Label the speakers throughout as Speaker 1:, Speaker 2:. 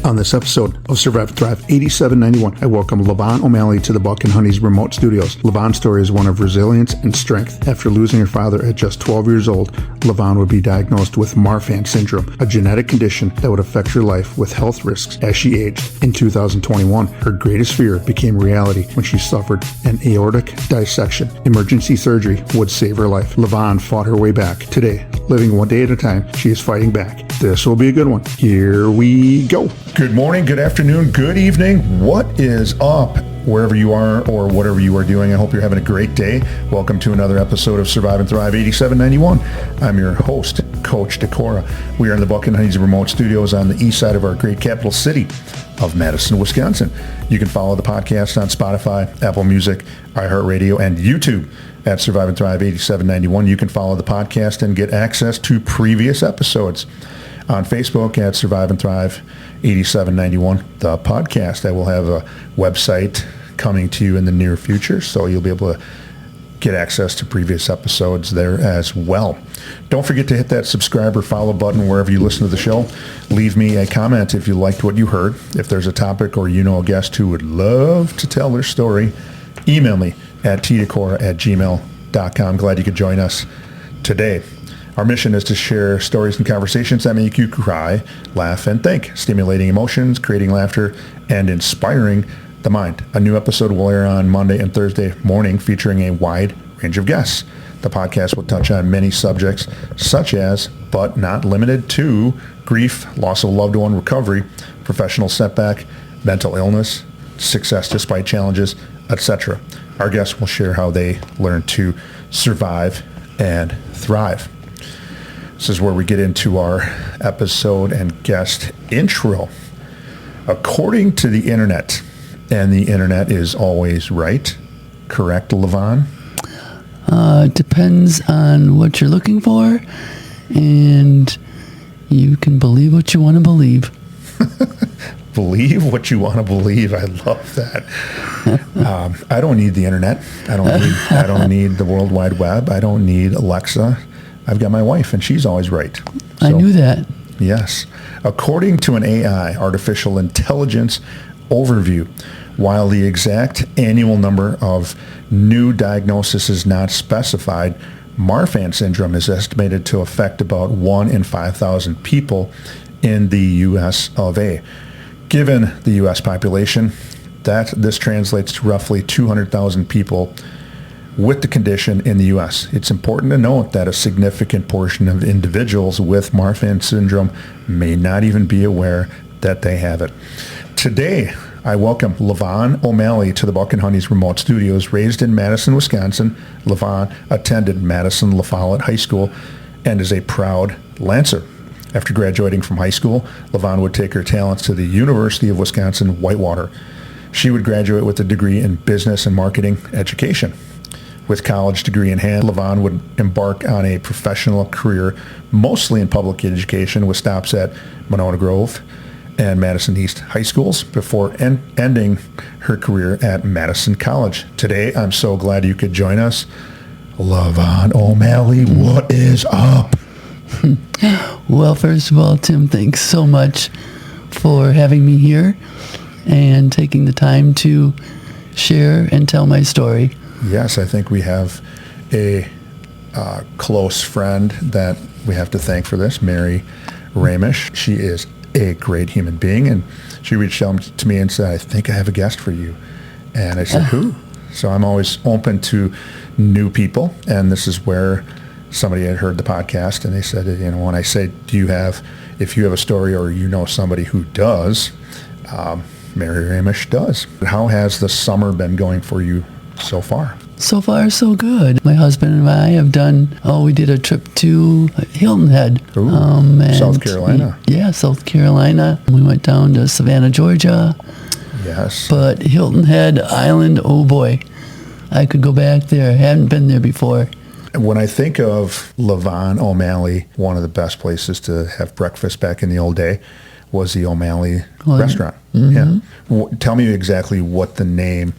Speaker 1: On this episode of Survive and Thrive 8791, I welcome LaVonne O'Malley to the Buck and Honey's remote studios. LaVonne's story is one of resilience and strength. After losing her father at just 12 years old, LaVonne would be diagnosed with Marfan Syndrome, a genetic condition that would affect her life with health risks as she aged. In 2021, her greatest fear became reality when she suffered an aortic dissection. Emergency surgery would save her life. LaVonne fought her way back. Today, living one day at a time, she is fighting back. This will be a good one. Here we go.
Speaker 2: Good morning, good afternoon, good evening. What is up? Wherever you are or whatever you are doing, I hope you're having a great day. Welcome to another episode of Survive and Thrive 8791. I'm your host, Coach Decora. We are in the Buck and Honey's remote studios on the east side of our great capital city of Madison, Wisconsin. You can follow the podcast on Spotify, Apple Music, iHeartRadio, and YouTube at Survive and Thrive 8791. You can follow the podcast and get access to previous episodes on Facebook at Survive and Thrive 8791, the podcast. I will have a website coming to you in the near future, so you'll be able to get access to previous episodes there as well. Don't forget to hit that subscribe or follow button wherever you listen to the show. Leave me a comment if you liked what you heard. If there's a topic or you know a guest who would love to tell their story, email me at tdecora@gmail.com. Glad you could join us today. Our mission is to share stories and conversations that make you cry, laugh, and think, stimulating emotions, creating laughter, and inspiring the mind. A new episode will air on Monday and Thursday morning featuring a wide range of guests. The podcast will touch on many subjects such as, but not limited to, grief, loss of a loved one, recovery, professional setback, mental illness, success despite challenges, etc. Our guests will share how they learn to survive and thrive. This is where we get into our episode and guest intro. According to the internet, and the internet is always right, correct, LaVonne?
Speaker 3: Depends on what you're looking for, and you can believe what you want to believe.
Speaker 2: Believe what you want to believe. I love that. I don't need the internet. I don't need the World Wide Web. I don't need Alexa. I've got my wife, and she's always right.
Speaker 3: I knew that.
Speaker 2: Yes. According to an AI, artificial intelligence overview, while the exact annual number of new diagnoses is not specified, Marfan Syndrome is estimated to affect about 1 in 5,000 people in the U.S. of A. Given the U.S. population, this translates to roughly 200,000 people with the condition in the U.S. It's important to note that a significant portion of individuals with Marfan Syndrome may not even be aware that they have it. Today, I welcome LaVonne O'Malley to the Buck and Honey's remote studios. Raised in Madison, Wisconsin, LaVonne attended Madison La Follette High School and is a proud Lancer. After graduating from high school, LaVonne would take her talents to the University of Wisconsin-Whitewater. She would graduate with a degree in business and marketing education. With college degree in hand, LaVonne would embark on a professional career, mostly in public education, with stops at Monona Grove and Madison East High Schools before ending her career at Madison College. Today, I'm so glad you could join us. LaVonne O'Malley, what is up?
Speaker 3: Well, first of all, Tim, thanks so much for having me here and taking the time to share and tell my story.
Speaker 2: Yes, I think we have a close friend that we have to thank for this, Mary Ramish. She is a great human being, and she reached out to me and said, I think I have a guest for you. And I said, who? So I'm always open to new people, and this is where somebody had heard the podcast, and they said, when I say, if you have a story or you know somebody who does, Mary Ramish does. How has the summer been going for you so far?
Speaker 3: So far, so good. My husband and I have we did a trip to Hilton Head.
Speaker 2: Ooh, South Carolina.
Speaker 3: Yeah, South Carolina. We went down to Savannah, Georgia.
Speaker 2: Yes.
Speaker 3: But Hilton Head Island, oh boy, I could go back there. I hadn't been there before.
Speaker 2: When I think of LaVonne O'Malley, one of the best places to have breakfast back in the old day was the O'Malley restaurant. Mm-hmm. Yeah. Tell me exactly what the name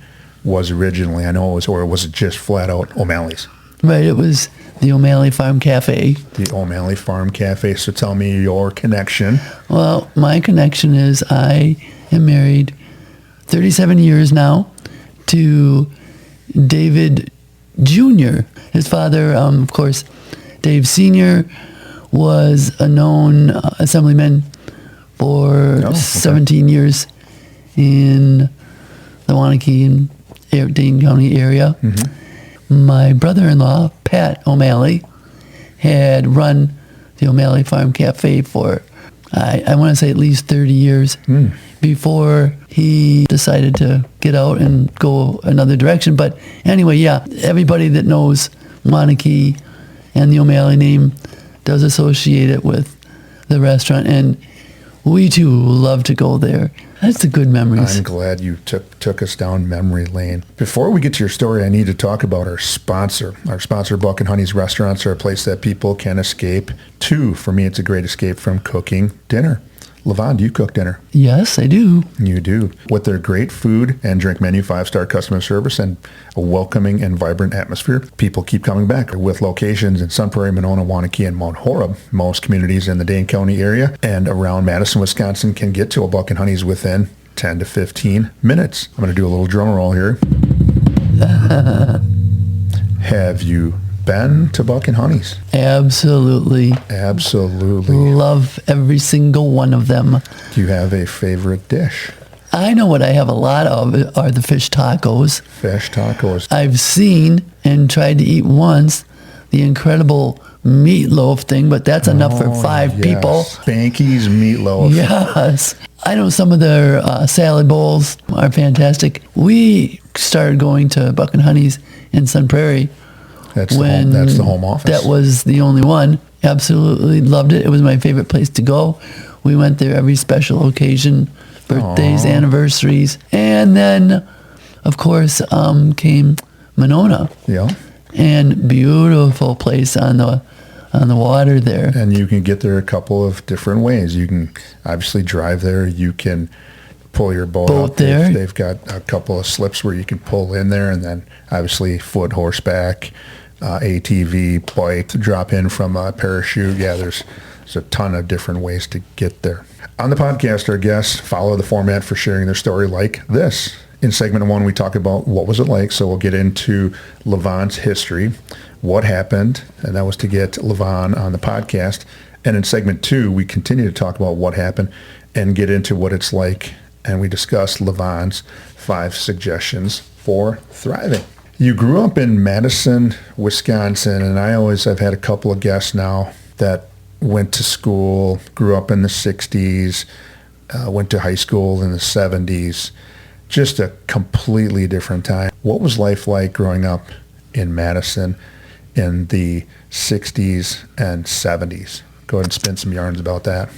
Speaker 2: was originally. I know it was, or was it just flat out O'Malley's?
Speaker 3: Right, it was the O'Malley Farm Cafe.
Speaker 2: The O'Malley Farm Cafe. So tell me your connection.
Speaker 3: Well, my connection is I am married 37 years now to David Jr. His father, of course, Dave Sr. was a known assemblyman for 17 years in the Wanakee and Dane County area. My brother-in-law, Pat O'Malley, had run the O'Malley Farm Cafe for, I want to say, at least 30 years before he decided to get out and go another direction. But anyway, yeah, everybody that knows Wanakee and the O'Malley name does associate it with the restaurant, and we too love to go there. That's the good memories.
Speaker 2: I'm glad you took us down memory lane. Before we get to your story, I need to talk about our sponsor. Our sponsor, Buck and Honey's Restaurants, are a place that people can escape to. For me, it's a great escape from cooking dinner. LaVonne, do you cook dinner?
Speaker 3: Yes, I do.
Speaker 2: You do. With their great food and drink menu, 5-star customer service, and a welcoming and vibrant atmosphere, people keep coming back. With locations in Sun Prairie, Monona, Wanakee, and Mount Horeb, most communities in the Dane County area and around Madison, Wisconsin can get to a Buck and Honey's within 10 to 15 minutes. I'm going to do a little drum roll here. Have you been to Buck and Honey's?
Speaker 3: Absolutely.
Speaker 2: Absolutely.
Speaker 3: Love every single one of them.
Speaker 2: Do you have a favorite dish?
Speaker 3: I know what I have a lot of are the fish tacos.
Speaker 2: Fish tacos.
Speaker 3: I've seen and tried to eat once the incredible meatloaf thing, but that's enough for 5 people.
Speaker 2: Spanky's meatloaf.
Speaker 3: Yes. I know some of their salad bowls are fantastic. We started going to Buck and Honey's in Sun Prairie.
Speaker 2: That's the home office.
Speaker 3: That was the only one. Absolutely loved it. It was my favorite place to go. We went there every special occasion, birthdays, anniversaries. And then, of course, came Monona.
Speaker 2: Yeah.
Speaker 3: And beautiful place on the water there.
Speaker 2: And you can get there a couple of different ways. You can obviously drive there. You can pull your boat up
Speaker 3: there.
Speaker 2: They've got a couple of slips where you can pull in there, and then obviously foot, horseback, ATV, bike, drop in from a parachute. Yeah, there's a ton of different ways to get there. On the podcast, our guests follow the format for sharing their story like this. In segment 1, we talk about what was it like, so we'll get into LaVonne's history, what happened, and that was to get LaVonne on the podcast. And in segment 2, we continue to talk about what happened and get into what it's like, and we discuss LaVonne's 5 suggestions for thriving. You grew up in Madison, Wisconsin, and I've had a couple of guests now that went to school, grew up in the 60s, went to high school in the 70s. Just a completely different time. What was life like growing up in Madison in the 60s and 70s? Go ahead and spin some yarns about that.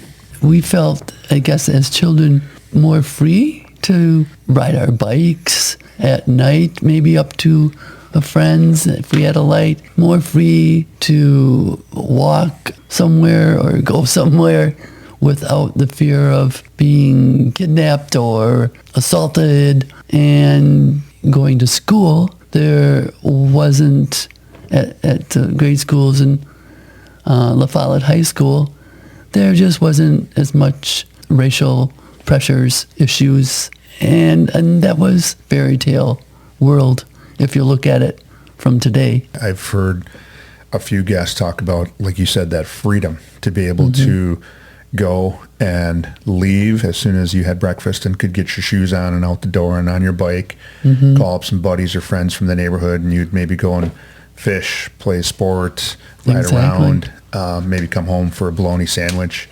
Speaker 3: We felt, I guess, as children, more free to ride our bikes at night, maybe up to a friend's if we had a light, more free to walk somewhere or go somewhere without the fear of being kidnapped or assaulted. And going to school, there wasn't, at grade schools and La Follette High School, there just wasn't as much racial pressures, issues, and that was fairy tale world if you look at it from today.
Speaker 2: I've heard a few guests talk about, like you said, that freedom to be able to go and leave as soon as you had breakfast and could get your shoes on and out the door and on your bike, call up some buddies or friends from the neighborhood, and you'd maybe go and fish, play sports, ride around, maybe come home for a bologna sandwich.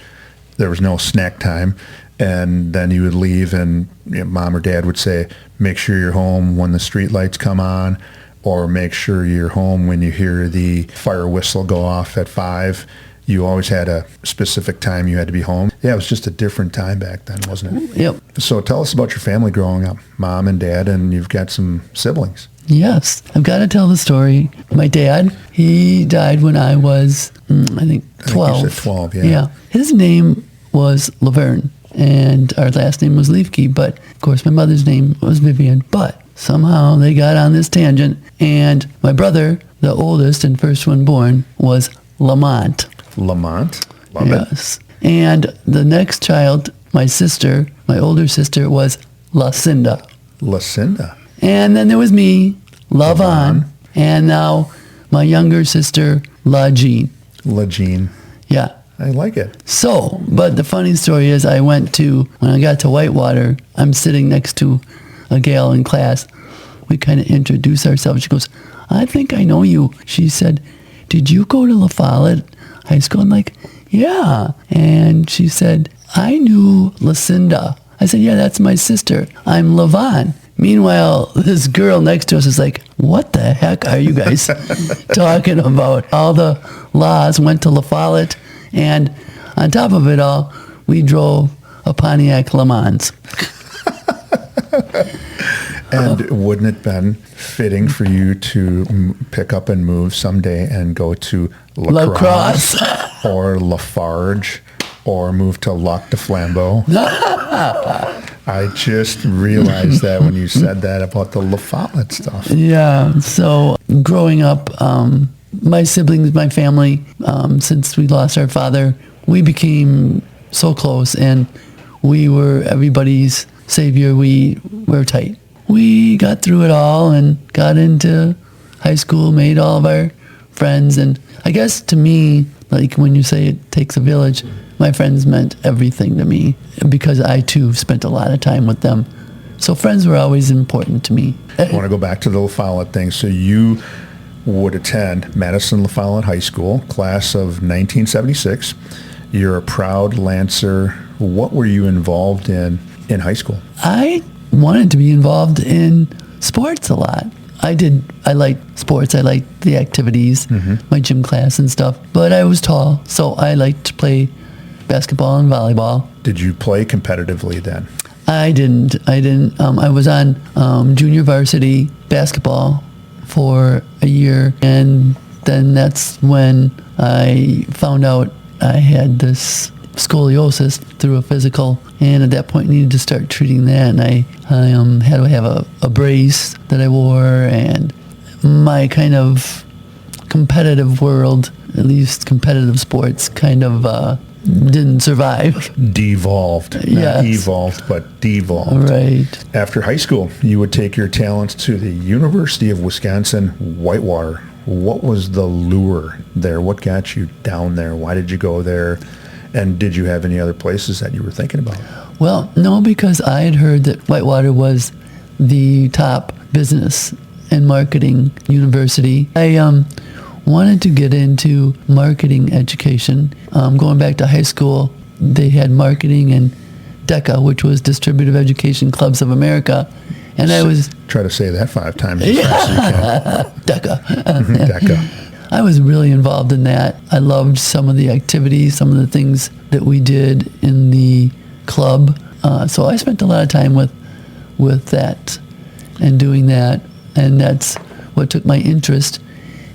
Speaker 2: There was no snack time. And then you would leave, and mom or dad would say, make sure you're home when the street lights come on, or make sure you're home when you hear the fire whistle go off at 5. You always had a specific time you had to be home. Yeah, it was just a different time back then, wasn't it?
Speaker 3: Yep.
Speaker 2: So tell us about your family growing up, mom and dad, and you've got some siblings.
Speaker 3: Yes, I've got to tell the story. My dad, he died when I was, I think 12.
Speaker 2: I think you said 12, yeah.
Speaker 3: Yeah. His name was LaVerne, and our last name was Leafkey, but of course my mother's name was Vivian. But somehow they got on this tangent, and my brother the oldest and first one born was Lamont.
Speaker 2: Lamont. Love it.
Speaker 3: Yes. And the next child, my older sister, was Lucinda.
Speaker 2: Lucinda.
Speaker 3: And then there was me, LaVonne, and now my younger sister, LaJean.
Speaker 2: LaJean.
Speaker 3: Yeah.
Speaker 2: I like it.
Speaker 3: So, but the funny story is when I got to Whitewater, I'm sitting next to a gal in class. We kind of introduce ourselves. She goes, I think I know you. She said, did you go to La Follette High School? I'm like, yeah. And she said, I knew Lucinda. I said, yeah, that's my sister. I'm LaVonne. Meanwhile, this girl next to us is like, what the heck are you guys talking about? All the La's went to La Follette, and on top of it all, we drove a Pontiac Le Mans.
Speaker 2: And wouldn't it been fitting for you to pick up and move someday and go to La Crosse or Lafarge or move to Lac de Flambeau? I just realized that when you said that about the La Follette stuff.
Speaker 3: Yeah, so growing up, my siblings, my family, since we lost our father, we became so close, and we were everybody's savior. We were tight. We got through it all and got into high school, made all of our friends. And I guess to me, like when you say it takes a village, my friends meant everything to me because I too spent a lot of time with them. So friends were always important to me.
Speaker 2: I want to go back to the La Follette thing. So you would attend Madison La Follette High School, class of 1976. You're a proud Lancer. What were you involved in high school?
Speaker 3: I wanted to be involved in sports a lot. I liked sports. I liked the activities, my gym class and stuff. But I was tall, so I liked to play basketball and volleyball.
Speaker 2: Did you play competitively then?
Speaker 3: I didn't. I was on junior varsity basketball for a year, and then that's when I found out I had this scoliosis through a physical, and at that point needed to start treating that, and I had to have a brace that I wore, and my kind of competitive world, at least competitive sports, kind of didn't survive.
Speaker 2: Devolved. Not evolved, but devolved.
Speaker 3: Right.
Speaker 2: After high school, you would take your talents to the University of Wisconsin, Whitewater. What was the lure there? What got you down there? Why did you go there? And did you have any other places that you were thinking about?
Speaker 3: Well, no, because I had heard that Whitewater was the top business and marketing university. I wanted to get into marketing education. Going back to high school, they had marketing and DECA, which was Distributive Education Clubs of America. And I was...
Speaker 2: Try to say that 5 times as fast as you can.
Speaker 3: DECA.
Speaker 2: DECA.
Speaker 3: I was really involved in that. I loved some of the activities, some of the things that we did in the club. So I spent a lot of time with that and doing that. And that's what took my interest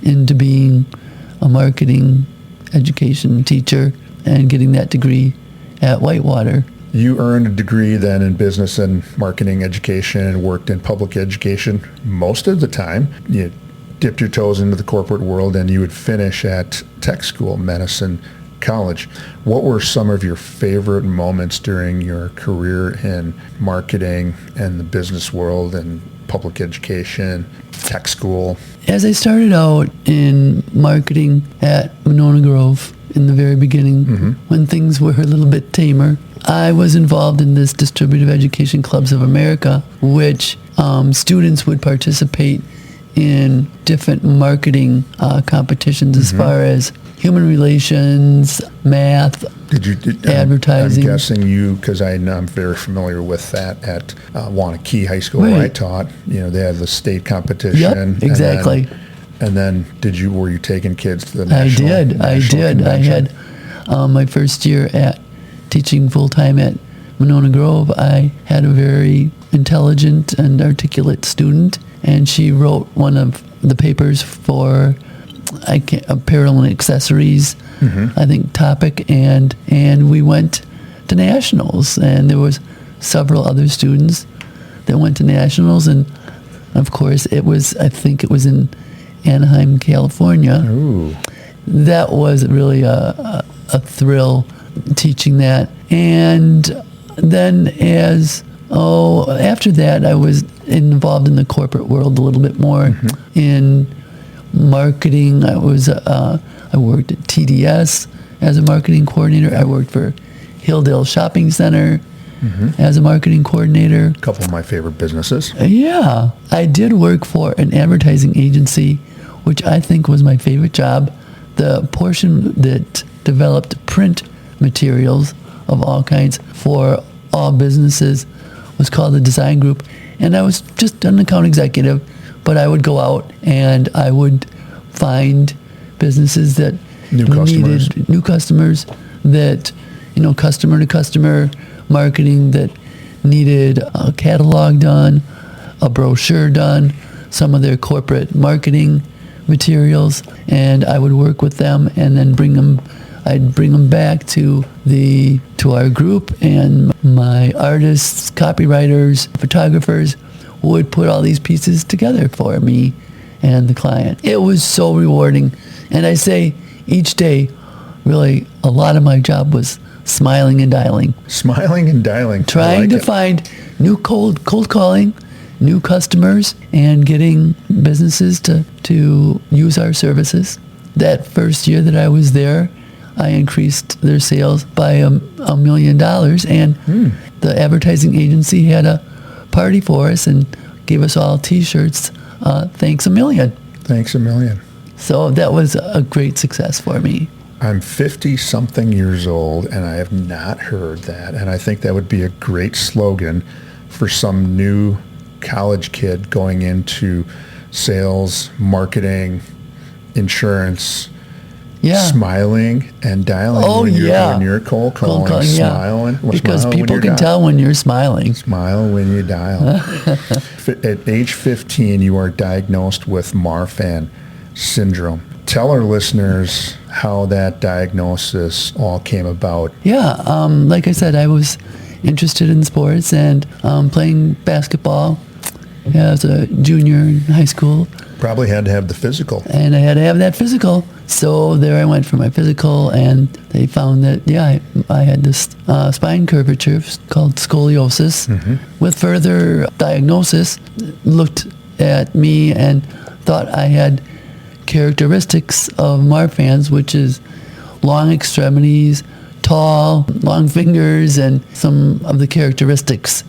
Speaker 3: into being a marketing education teacher and getting that degree at Whitewater.
Speaker 2: You earned a degree then in business and marketing education and worked in public education most of the time. You dipped your toes into the corporate world, and you would finish at tech school, Madison College. What were some of your favorite moments during your career in marketing and the business world and public education, tech school?
Speaker 3: As I started out in marketing at Monona Grove in the very beginning, when things were a little bit tamer, I was involved in this Distributive Education Clubs of America, which students would participate in different marketing competitions as far as human relations, math, advertising.
Speaker 2: I'm guessing you, because I'm very familiar with that at Wanakee High School where I taught. You know, they have the state competition.
Speaker 3: Yep, exactly.
Speaker 2: And then were you taking kids to the national?
Speaker 3: I did.
Speaker 2: Convention?
Speaker 3: I had my first year at teaching full-time at Monona Grove. I had a very intelligent and articulate student, and she wrote one of the papers for apparel and accessories, I think, topic, and we went to nationals, and there was several other students that went to nationals, and of course I think it was in Anaheim, California.
Speaker 2: Ooh.
Speaker 3: That was really a thrill teaching that. And then after that, I was involved in the corporate world a little bit more in marketing. I worked at TDS as a marketing coordinator. I worked for Hilldale Shopping Center as a marketing coordinator.
Speaker 2: A couple of my favorite businesses.
Speaker 3: Yeah. I did work for an advertising agency, which I think was my favorite job. The portion that developed print materials of all kinds for all businesses was called the Design Group. And I was just an account executive, but I would go out and I would find businesses that needed new customers, that, customer to customer marketing, that needed a catalog done, a brochure done, some of their corporate marketing materials, and I would work with them and then I'd bring them back to our group, and my artists, copywriters, photographers would put all these pieces together for me and the client. It was so rewarding. And I say each day, really, a lot of my job was smiling and dialing.
Speaker 2: Smiling and dialing.
Speaker 3: Trying to find new cold calling, new customers, and getting businesses to use our services. That first year that I was there, I increased their sales by $1 million, and the advertising agency had a party for us and gave us all T-shirts. Thanks a million.
Speaker 2: Thanks a million.
Speaker 3: So that was a great success for me.
Speaker 2: I'm 50-something years old, and I have not heard that. And I think that would be a great slogan for some new college kid going into sales, marketing, insurance.
Speaker 3: Yeah.
Speaker 2: Smiling and dialing when you're cold calling, smiling.
Speaker 3: Yeah. Because people can tell when you're smiling.
Speaker 2: Smile when you dial. At age 15, you are diagnosed with Marfan Syndrome. Tell our listeners how that diagnosis all came about.
Speaker 3: Yeah, like I said, I was interested in sports and playing basketball as a junior in high school.
Speaker 2: Probably had to have the physical.
Speaker 3: And I had to have that physical. So there I went for my physical, and they found that, I had this spine curvature called scoliosis. With further diagnosis, looked at me and thought I had characteristics of Marfan's, which is long extremities, tall, long fingers, and some of the characteristics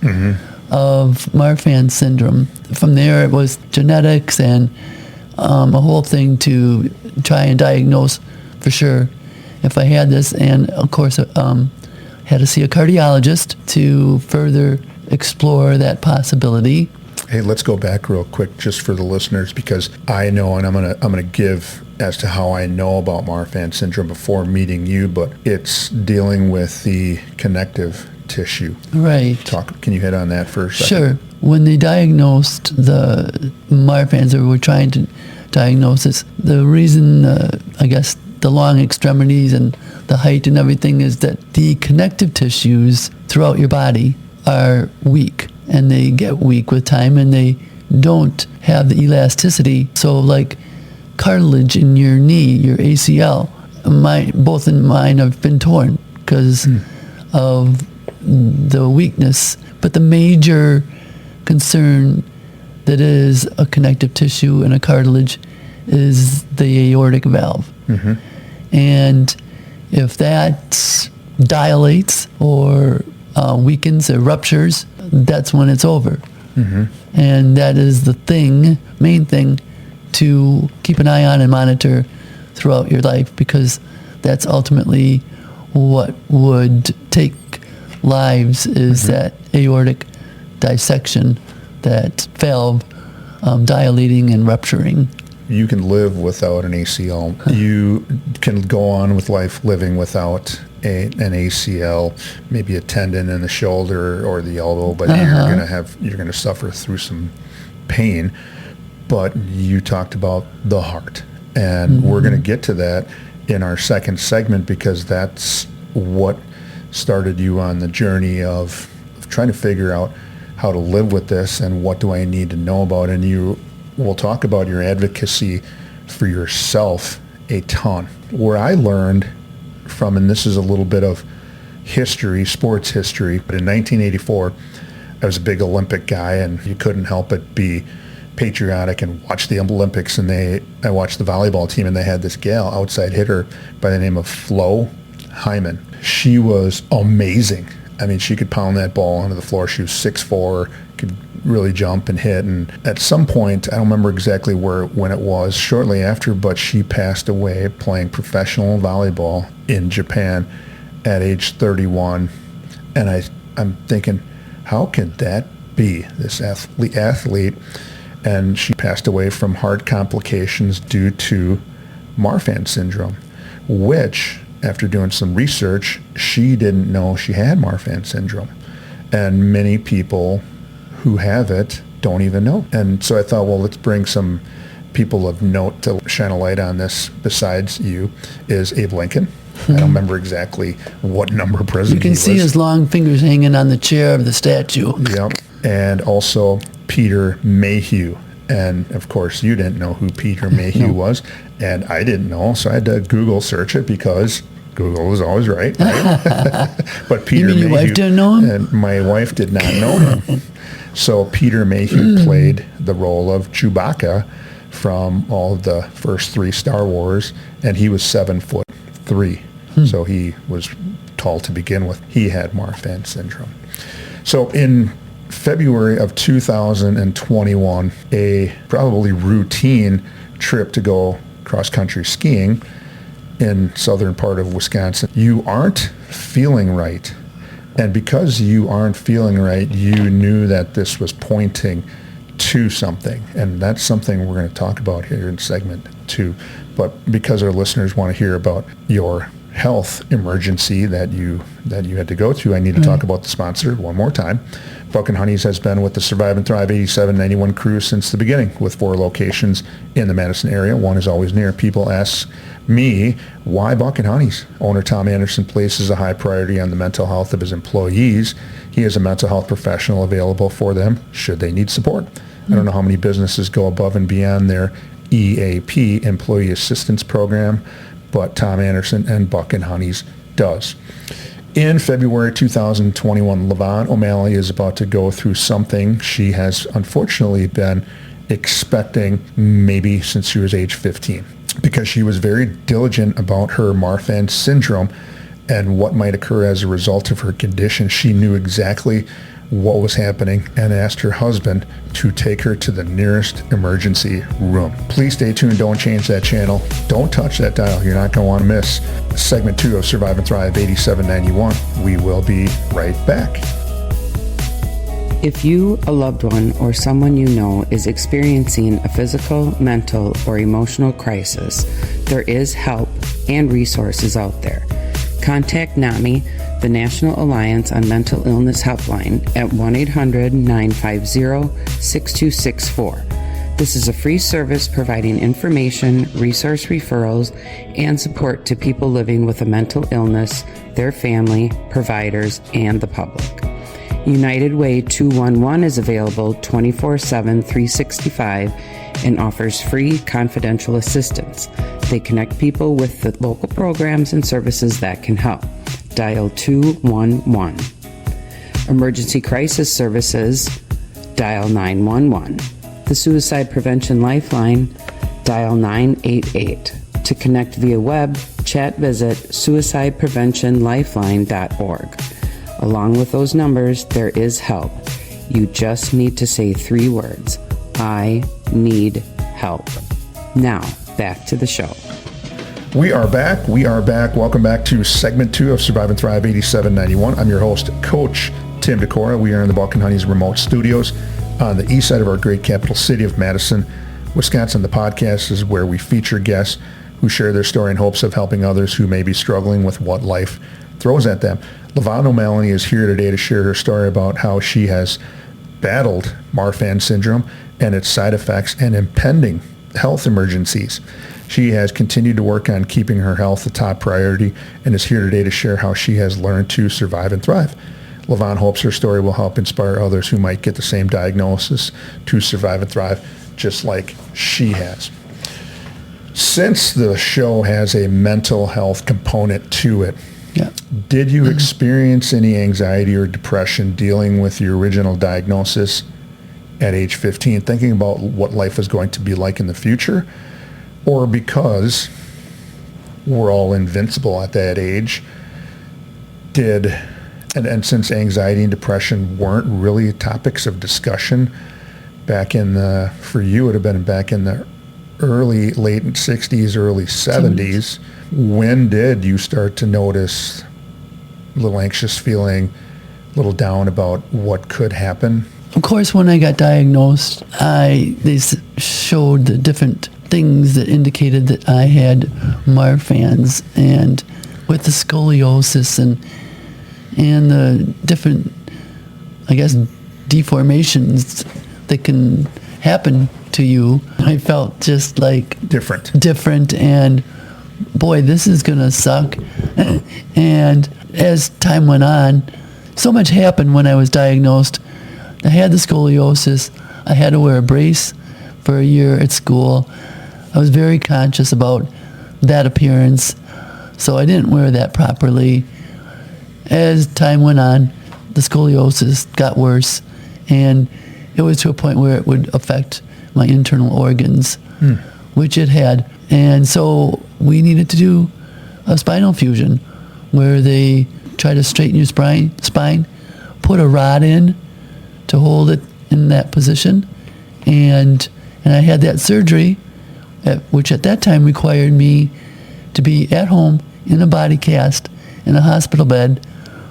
Speaker 3: of Marfan Syndrome. From there, it was genetics and a whole thing to try and diagnose for sure if I had this. And of course, had to see a cardiologist to further explore that possibility.
Speaker 2: Hey, let's go back real quick just for the listeners, because I know, and I'm gonna give as to how I know about Marfan Syndrome before meeting you, but it's dealing with the connective tissue.
Speaker 3: Right.
Speaker 2: Can you hit on that for a second?
Speaker 3: Sure. When they diagnosed the Marfan's, or were trying to diagnose this, the reason, I guess, the long extremities and the height and everything is that the connective tissues throughout your body are weak, and they get weak with time, and they don't have the elasticity. So like cartilage in your knee, your ACL, both in mine have been torn because of the weakness. But the major concern that is a connective tissue and a cartilage is the aortic valve. And if that dilates or weakens or ruptures, that's when it's over. And that is the main thing to keep an eye on and monitor throughout your life, because that's ultimately what would take lives, is that aortic dissection, that valve dilating and rupturing.
Speaker 2: You can live without an ACL. You can go on with life living without an ACL, maybe a tendon in the shoulder or the elbow, but you're gonna suffer through some pain. But you talked about the heart, and we're gonna get to that in our second segment, because that's what started you on the journey of trying to figure out how to live with this and what do I need to know about. And we'll talk about your advocacy for yourself a ton. Where I learned from, and this is a little bit of history, sports history, but in 1984, I was a big Olympic guy, and you couldn't help but be patriotic and watch the Olympics. And I watched the volleyball team, and they had this gal, outside hitter, by the name of Flo Hyman. She was amazing. I mean, she could pound that ball onto the floor. She was 6'4", could really jump and hit. And at some point, I don't remember exactly when it was, shortly after, but she passed away playing professional volleyball in Japan at age 31. And I'm thinking, how could that be, this athlete? And she passed away from heart complications due to Marfan Syndrome, which, after doing some research, she didn't know she had Marfan Syndrome. And many people who have it don't even know. And so I thought, well, let's bring some people of note to shine a light on this besides you, is Abe Lincoln. I don't remember exactly what number president he was.
Speaker 3: You can see his long fingers hanging on the chair of the statue.
Speaker 2: Yep. And also Peter Mayhew. And of course, you didn't know who Peter Mayhew was, and I didn't know, so I had to Google search it because Google is always right? But Peter
Speaker 3: you mean your
Speaker 2: Mayhew,
Speaker 3: wife didn't know him?
Speaker 2: And my wife did not know him. So Peter Mayhew played the role of Chewbacca from all of the first 3 Star Wars, and he was 7'3". So he was tall to begin with. He had Marfan Syndrome. So in February of 2021, a probably routine trip to go cross-country skiing in southern part of Wisconsin. You aren't feeling right. And because you aren't feeling right, you knew that this was pointing to something. And that's something we're going to talk about here in segment 2. But because our listeners want to hear about your health emergency that you had to go through, I need to talk about the sponsor one more time. Buck and Honey's has been with the Survive and Thrive 8791 crew since the beginning, with 4 locations in the Madison area. One is always near. People ask me, why Buck and Honey's? Owner Tom Anderson places a high priority on the mental health of his employees. He is a mental health professional available for them should they need support. I don't know how many businesses go above and beyond their EAP, Employee Assistance Program, but Tom Anderson and Buck and Honey's does. In February 2021, LaVonne O'Malley is about to go through something she has unfortunately been expecting maybe since she was age 15, because she was very diligent about her Marfan Syndrome and what might occur as a result of her condition. She knew exactly what was happening and asked her husband to take her to the nearest emergency room. Please stay tuned. Don't change that channel. Don't touch that dial. You're not going to want to miss segment 2 of Survive and Thrive 8791. We will be right back.
Speaker 4: If you, a loved one, or someone you know is experiencing a physical, mental, or emotional crisis, there is help and resources out there. Contact NAMI, the National Alliance on Mental Illness Helpline, at 1-800-950-6264. This is a free service providing information, resource referrals, and support to people living with a mental illness, their family, providers, and the public. United Way 211 is available 24/7, 365, and offers free confidential assistance. They connect people with the local programs and services that can help. Dial 211. Emergency Crisis Services, dial 911. The Suicide Prevention Lifeline, dial 988. To connect via web, chat, visit suicidepreventionlifeline.org. Along with those numbers, there is help. You just need to say 3 words. I need help. Now, back to the show.
Speaker 2: We are back. Welcome back to segment 2 of Survive and Thrive 8791. I'm your host, Coach Tim DeCora. We are in the Buck and Honey's remote studios on the east side of our great capital city of Madison, Wisconsin. The podcast is where we feature guests who share their story in hopes of helping others who may be struggling with what life throws at them. LaVonne O'Malley is here today to share her story about how she has battled Marfan Syndrome and its side effects and impending health emergencies. She has continued to work on keeping her health a top priority and is here today to share how she has learned to survive and thrive. LaVonne hopes her story will help inspire others who might get the same diagnosis to survive and thrive just like she has. Since the show has a mental health component to it,
Speaker 3: Yeah.
Speaker 2: did you experience any anxiety or depression dealing with your original diagnosis at age 15, thinking about what life was going to be like in the future? Or because we're all invincible at that age, and since anxiety and depression weren't really topics of discussion back in for you, it would have been back in the late 60s, early 70s, when did you start to notice a little anxious feeling, a little down about what could happen?
Speaker 3: Of course, when I got diagnosed, they showed the different things that indicated that I had Marfan's, and with the scoliosis and the different, I guess, deformations that can happen to you, I felt just like different, and boy, this is gonna suck. And as time went on, so much happened when I was diagnosed. I had the scoliosis. I had to wear a brace for a year at school. I was very conscious about that appearance, so I didn't wear that properly. As time went on, the scoliosis got worse, and it was to a point where it would affect my internal organs, which it had. And so we needed to do a spinal fusion where they try to straighten your spine, put a rod in to hold it in that position. And I had that surgery, which at that time required me to be at home in a body cast in a hospital bed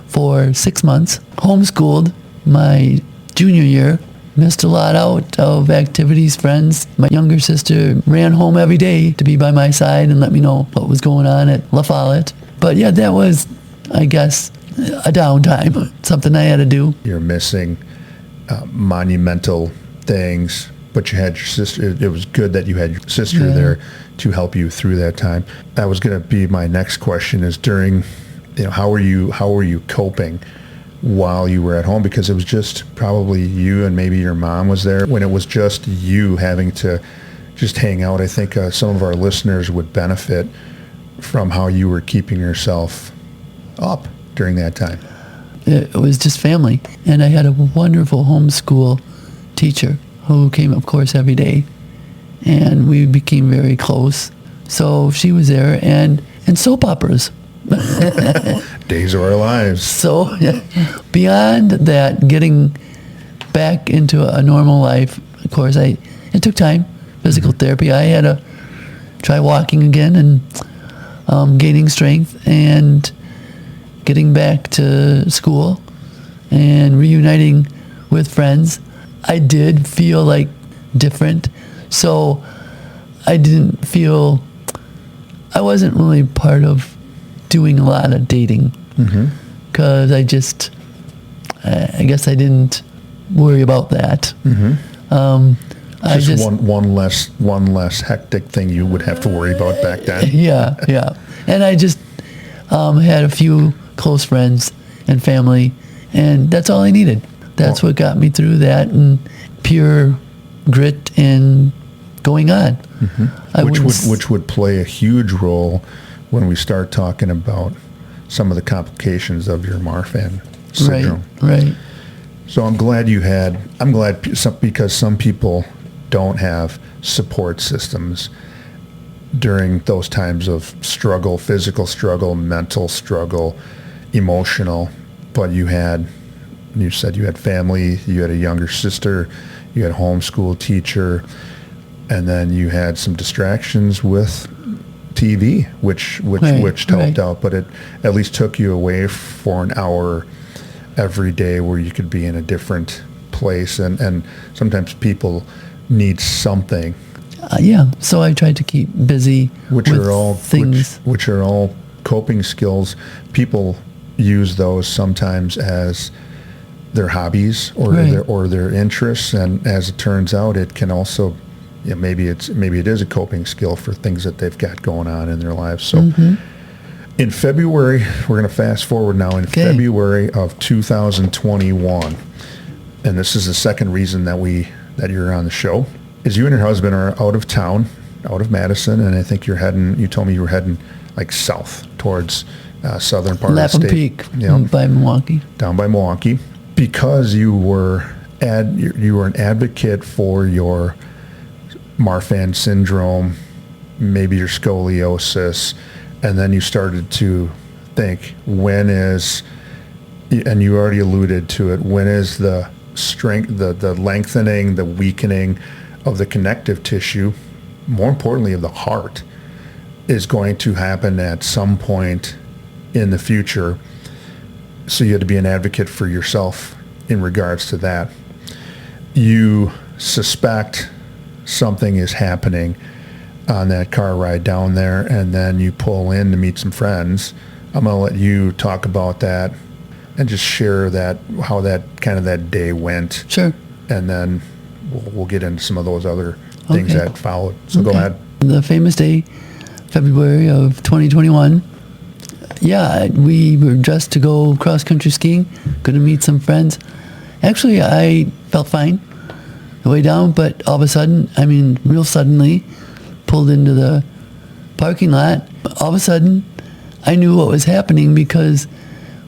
Speaker 3: for 6 months, homeschooled my junior year, missed a lot out of activities, friends. My younger sister ran home every day to be by my side and let me know what was going on at La Follette. But yeah, that was, I guess, a downtime, something I had to do.
Speaker 2: You're missing monumental things, but you had your sister. It was good that you had your sister there to help you through that time. That was going to be my next question, is during, how were you coping while you were at home? Because it was just probably you and maybe your mom was there. When it was just you having to just hang out, I think some of our listeners would benefit from how you were keeping yourself up during that time.
Speaker 3: It was just family. And I had a wonderful homeschool teacher who came, of course, every day. And we became very close. So she was there, and soap operas.
Speaker 2: Days of our lives.
Speaker 3: So beyond that, getting back into a normal life, of course, it took time, physical therapy. I had to try walking again and gaining strength and getting back to school and reuniting with friends. I did feel like different, so I wasn't really part of doing a lot of dating, because I guess I didn't worry about that.
Speaker 2: Just one less hectic thing you would have to worry about back then.
Speaker 3: Yeah. And I just had a few close friends and family, and that's all I needed. That's what got me through that, and pure grit and going on.
Speaker 2: Which would play a huge role when we start talking about some of the complications of your Marfan syndrome.
Speaker 3: Right.
Speaker 2: So because some people don't have support systems during those times of struggle, physical struggle, mental struggle, emotional, but you said you had family, you had a younger sister, you had a homeschool teacher, and then you had some distractions with TV, which helped out, but it at least took you away for an hour every day where you could be in a different place, and sometimes people need something.
Speaker 3: So I tried to keep busy
Speaker 2: which
Speaker 3: with
Speaker 2: are all
Speaker 3: things.
Speaker 2: Which are all coping skills. People use those sometimes as their hobbies or their interests, and as it turns out, it can also, maybe it is a coping skill for things that they've got going on in their lives. So in February, we're going to fast forward now, in February of 2021, and this is the second reason that you're on the show, is you and your husband are out of town out of Madison, and I think you told me you were heading like south towards southern part
Speaker 3: Lapham
Speaker 2: of the state.
Speaker 3: Peak, by Milwaukee.
Speaker 2: Down by Milwaukee, because you were an advocate for your Marfan Syndrome, maybe your scoliosis, and then you started to think, when is, and you already alluded to it, when is the strength, the lengthening, the weakening of the connective tissue, more importantly of the heart, is going to happen at some point in the future. So you had to be an advocate for yourself in regards to that. You suspect something is happening on that car ride down there, and then you pull in to meet some friends. I'm going to let you talk about that and just share that, how that kind of that day went.
Speaker 3: Sure.
Speaker 2: And then we'll get into some of those other things that followed. So go ahead.
Speaker 3: The famous day, February of 2021. Yeah, we were dressed to go cross-country skiing, going to meet some friends. Actually, I felt fine the way down, but all of a sudden, real suddenly, pulled into the parking lot. All of a sudden, I knew what was happening because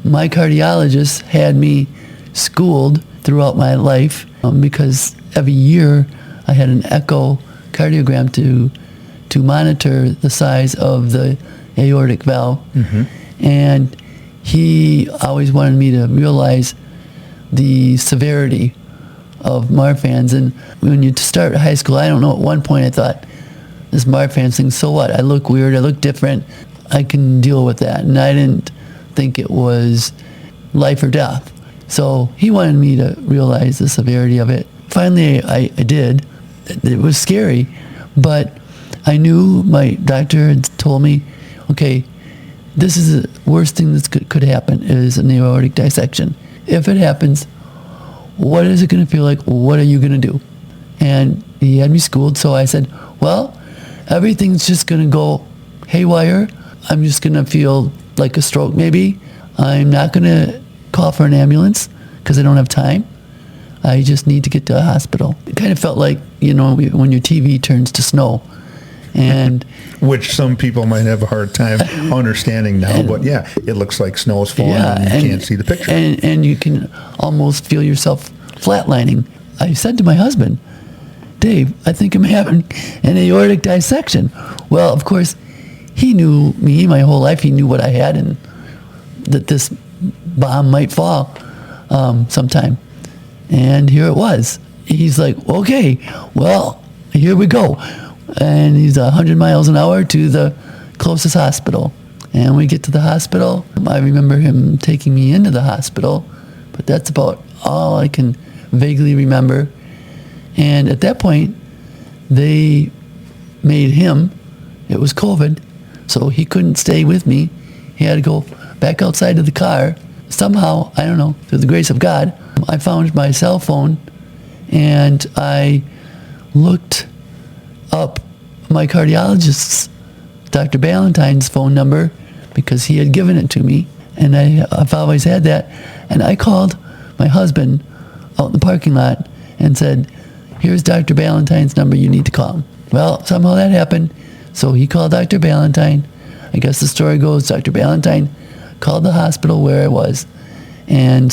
Speaker 3: my cardiologist had me schooled throughout my life because every year I had an echocardiogram to monitor the size of the aortic valve. Mm-hmm. And he always wanted me to realize the severity of Marfan's. And when you start high school, I don't know, at one point I thought, this Marfan's thing, so what? I look weird, I look different, I can deal with that. And I didn't think it was life or death. So he wanted me to realize the severity of it. Finally, I did. It was scary, but I knew my doctor had told me, okay, this is the worst thing that could happen is an aortic dissection. If it happens, what is it going to feel like? What are you going to do? And he had me schooled, so I said, well, everything's just going to go haywire. I'm just going to feel like a stroke maybe. I'm not going to call for an ambulance because I don't have time. I just need to get to a hospital. It kind of felt like, when your TV turns to snow. And
Speaker 2: which some people might have a hard time understanding now, but yeah, it looks like snow is falling and you can't see the picture.
Speaker 3: And you can almost feel yourself flatlining. I said to my husband, Dave, I think I'm having an aortic dissection. Well, of course, he knew me my whole life. He knew what I had and that this bomb might fall sometime. And here it was. He's like, okay, well, here we go. And he's 100 miles an hour to the closest hospital. And we get to the hospital. I remember him taking me into the hospital, but that's about all I can vaguely remember. And at that point, they made him, it was COVID, so he couldn't stay with me. He had to go back outside of the car. Somehow, I don't know, through the grace of God, I found my cell phone and I looked up my cardiologist's, Dr. Ballantyne's phone number because he had given it to me, and I've always had that. And I called my husband out in the parking lot and said, here's Dr. Ballantyne's number, you need to call him. Well, somehow that happened, so he called Dr. Ballantyne. I guess the story goes, Dr. Ballantyne called the hospital where I was and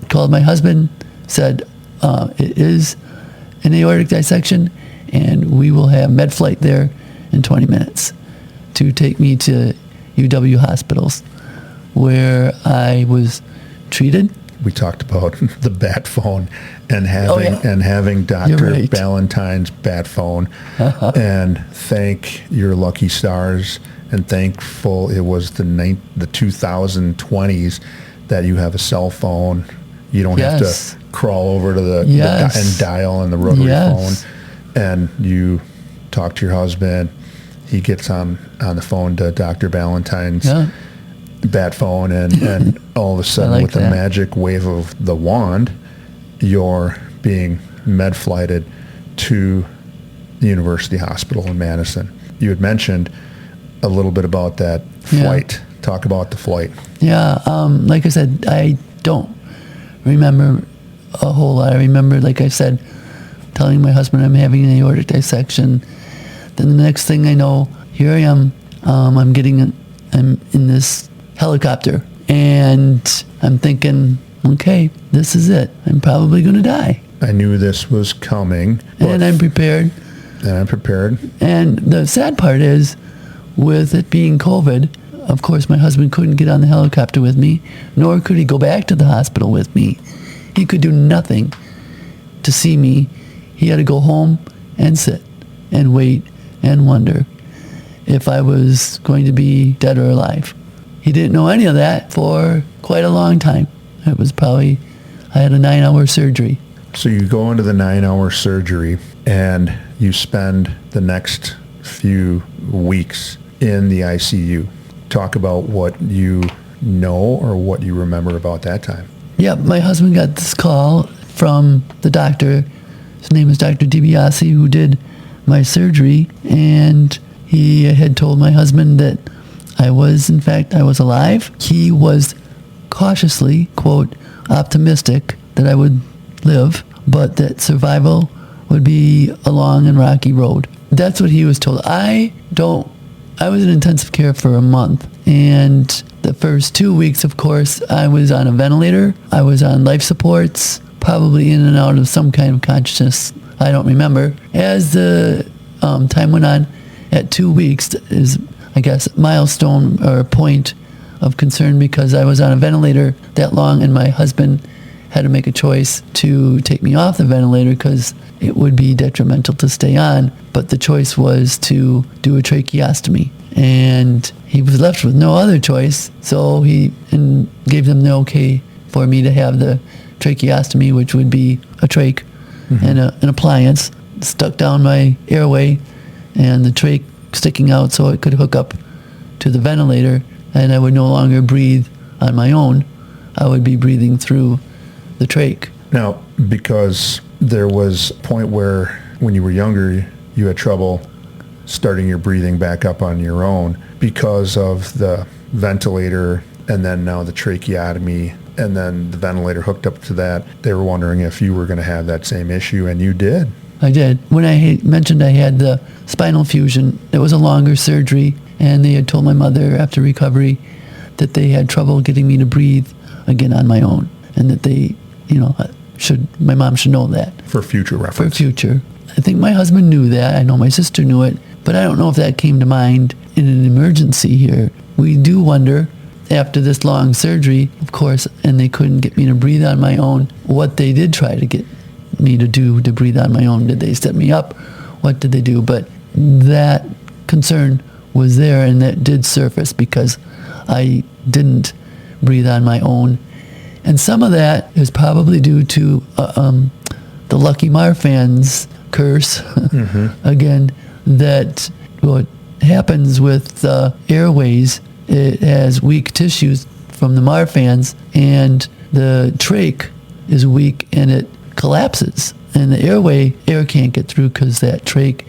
Speaker 3: called my husband, said, it is an aortic dissection, and we will have med flight there in 20 minutes to take me to UW hospitals where I was treated.
Speaker 2: We talked about the bat phone and having Dr. Ballantyne's bat phone and thank your lucky stars and thankful it was the 2020s that you have a cell phone. You don't have to crawl over to the and dial on the rotary phone. And you talk to your husband. He gets on the phone to Dr. Ballantyne's bat phone, and all of a sudden, with the magic wave of the wand, you're being med flighted to the University Hospital in Madison. You had mentioned a little bit about that flight. Talk about the flight. Yeah,
Speaker 3: like I said, I don't remember a whole lot. I remember, like I said, telling my husband I'm having an aortic dissection. Then the next thing I know, here I am. I'm in this helicopter, and I'm thinking, okay, this is it. I'm probably going to die.
Speaker 2: I knew this was coming.
Speaker 3: And I'm prepared. And the sad part is, with it being COVID, of course, my husband couldn't get on the helicopter with me, nor could he go back to the hospital with me. He could do nothing to see me. He had to go home and sit and wait and wonder if I was going to be dead or alive. He didn't know any of that for quite a long time. It was probably, I had a 9-hour surgery.
Speaker 2: So you go into the 9-hour surgery and you spend the next few weeks in the ICU. Talk about what you know or what you remember about that time.
Speaker 3: Yeah, my husband got this call from the doctor. His name is Dr. DiBiase, who did my surgery, and he had told my husband that I was alive. He was cautiously, quote, optimistic that I would live, but that survival would be a long and rocky road. That's what he was told. I was in intensive care for a month, and the first 2 weeks, of course, I was on a ventilator. I was on life supports, probably in and out of some kind of consciousness. I don't remember. As the time went on, at 2 weeks is, I guess, milestone or point of concern, because I was on a ventilator that long, and my husband had to make a choice to take me off the ventilator because it would be detrimental to stay on. But the choice was to do a tracheostomy, and he was left with no other choice. So he gave them the okay for me to have the tracheostomy, which would be a trach and an appliance stuck down my airway, and the trach sticking out so it could hook up to the ventilator, and I would no longer breathe on my own. I would be breathing through the trach.
Speaker 2: Now, because there was a point where when you were younger, you had trouble starting your breathing back up on your own because of the ventilator, and then now the tracheotomy, and then the ventilator hooked up to that. They were wondering if you were going to have that same issue, and you did.
Speaker 3: I did. When I mentioned I had the spinal fusion, it was a longer surgery, and they had told my mother after recovery that they had trouble getting me to breathe again on my own, and that they, my mom should know that.
Speaker 2: For future reference.
Speaker 3: For future. I think my husband knew that. I know my sister knew it, but I don't know if that came to mind in an emergency here. We do wonder, after this long surgery, of course, and they couldn't get me to breathe on my own, what they did try to get me to do to breathe on my own. Did they set me up? What did they do? But that concern was there, and that did surface because I didn't breathe on my own. And some of that is probably due to the lucky Marfan's curse. Again, that what happens with the airways, it has weak tissues from the Marfans, and the trach is weak and it collapses. And the air can't get through because that trach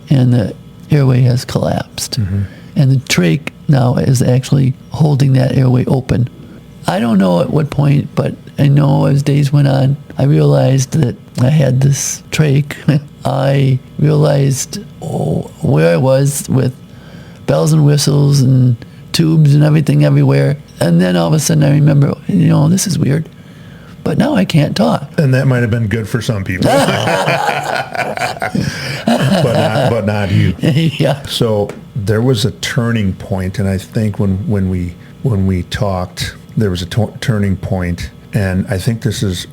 Speaker 3: and the airway has collapsed. And the trach now is actually holding that airway open. I don't know at what point, but I know as days went on, I realized that I had this trach. I realized where I was with bells and whistles and tubes and everything everywhere. And then all of a sudden I remember, this is weird. But now I can't talk.
Speaker 2: And that might have been good for some people. but not you.
Speaker 3: Yeah.
Speaker 2: So there was a turning point, and I think when we talked, there was a turning point, and I think this is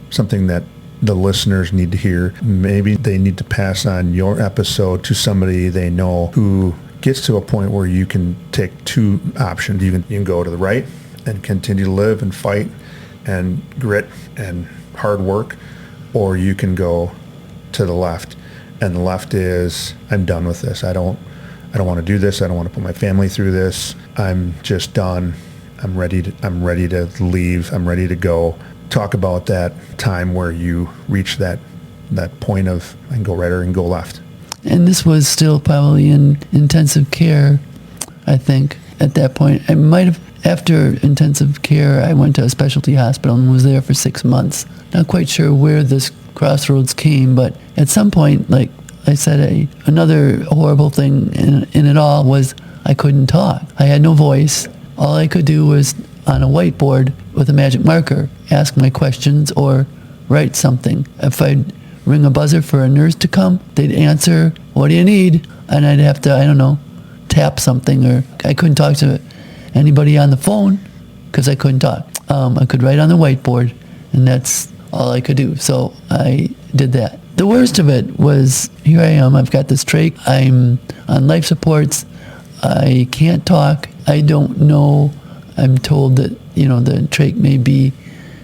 Speaker 2: something that the listeners need to hear. Maybe they need to pass on your episode to somebody they know who gets to a point where you can take two options. You can go to the right and continue to live and fight and grit and hard work, or you can go to the left. And the left is, I'm done with this. I don't want to do this. I don't want to put my family through this. I'm just done. I'm ready to leave. I'm ready to go. Talk about that time where you reach that point of, I can go right or I can go left.
Speaker 3: And this was still probably in intensive care, I think, at that point. I might have, after intensive care, I went to a specialty hospital and was there for 6 months. Not quite sure where this crossroads came, but at some point, like I said another horrible thing in it all was I couldn't talk. I had no voice. All I could do was on a whiteboard with a magic marker, ask my questions or write something. If I'd ring a buzzer for a nurse to come, they'd answer, "What do you need?" And I'd have to, I don't know, tap something, or I couldn't talk to anybody on the phone because I couldn't talk. I could write on the whiteboard, and that's all I could do. So I did that. The worst of it was, here I am, I've got this trach, I'm on life supports, I can't talk, I don't know, I'm told that, the trach may be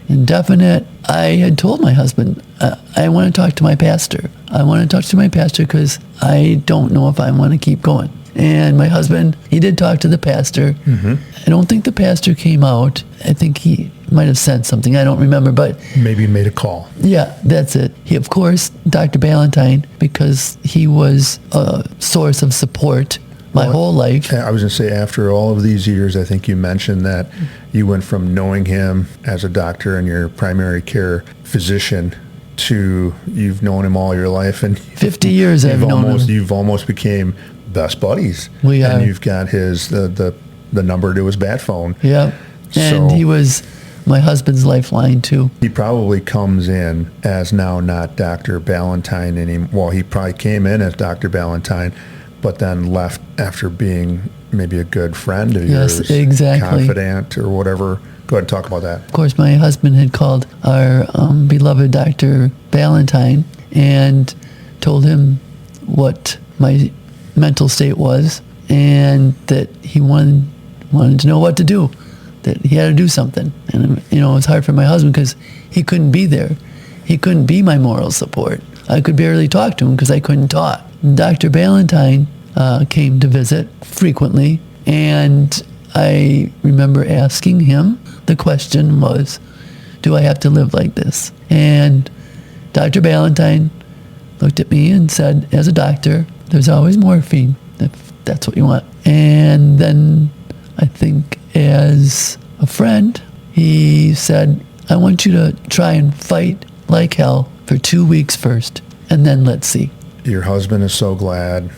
Speaker 3: indefinite. I had told my husband, I want to talk to my pastor. I want to talk to my pastor because I don't know if I want to keep going. And my husband, he did talk to the pastor. Mm-hmm. I don't think the pastor came out. I think he might have said something. I don't remember, but...
Speaker 2: Maybe he made a call.
Speaker 3: Yeah, that's it. He, of course, Dr. Ballantyne, because he was a source of support my whole life.
Speaker 2: I was going to say, after all of these years, I think you mentioned that you went from knowing him as a doctor and your primary care physician to you've known him all your life. And
Speaker 3: 50 years I've known him.
Speaker 2: You've almost became best buddies.
Speaker 3: We are.
Speaker 2: And you've got the number to his bat phone.
Speaker 3: Yeah. And he was my husband's lifeline too.
Speaker 2: He probably comes in as now not Dr. Ballantyne anymore. Well, he probably came in as Dr. Ballantyne, but then left after being maybe a good friend of yours.
Speaker 3: Yes, exactly.
Speaker 2: Confidant or whatever. Go ahead and talk about that.
Speaker 3: Of course, my husband had called our beloved Dr. Ballantyne and told him what my mental state was, and that he wanted to know what to do, that he had to do something. And it was hard for my husband because he couldn't be there. He couldn't be my moral support. I could barely talk to him because I couldn't talk. Dr. Ballantyne came to visit frequently, and I remember asking him, the question was, do I have to live like this? And Dr. Ballantyne looked at me and said, as a doctor, there's always morphine, if that's what you want. And then I think as a friend, he said, I want you to try and fight like hell for 2 weeks first, and then let's see.
Speaker 2: Your husband is so glad.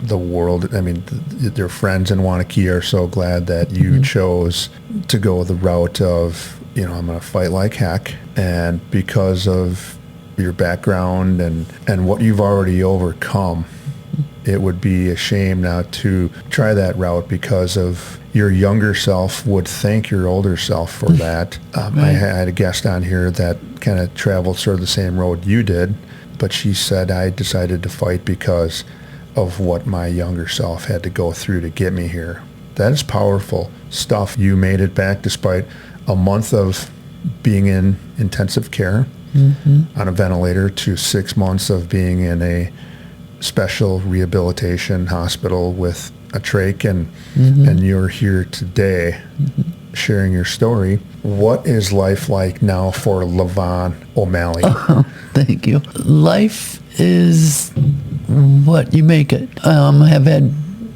Speaker 2: The world, their friends in Wanakee are so glad that you chose to go the route of, I'm going to fight like heck. And because of your background and what you've already overcome, it would be a shame not to try that route, because of your younger self would thank your older self for that.
Speaker 3: Right.
Speaker 2: I had a guest on here that kind of traveled sort of the same road you did, but she said, I decided to fight because of what my younger self had to go through to get me here. That is powerful stuff. You made it back despite a month of being in intensive care on a ventilator to 6 months of being in a special rehabilitation hospital with a trach, and you're here today sharing your story. What is life like now for LaVonne O'Malley?
Speaker 3: Oh, thank you. Life is what you make it. I have had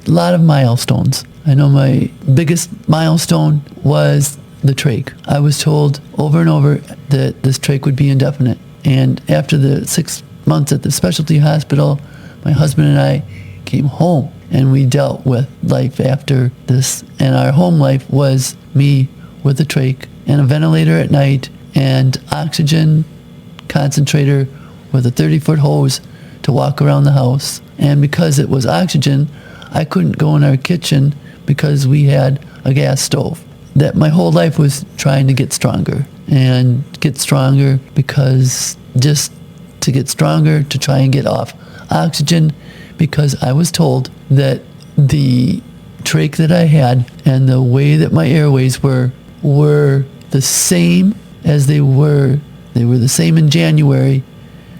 Speaker 3: a lot of milestones. I know my biggest milestone was the trach. I was told over and over that this trach would be indefinite. And after the 6 months at the specialty hospital, my husband and I came home, and we dealt with life after this. And our home life was me with a trach and a ventilator at night and oxygen concentrator with a 30-foot hose to walk around the house. And because it was oxygen, I couldn't go in our kitchen because we had a gas stove. That my whole life was trying to get stronger, and get stronger because just to get stronger, to try and get off oxygen, because I was told that the trach that I had and the way that my airways were the same as they were the same in January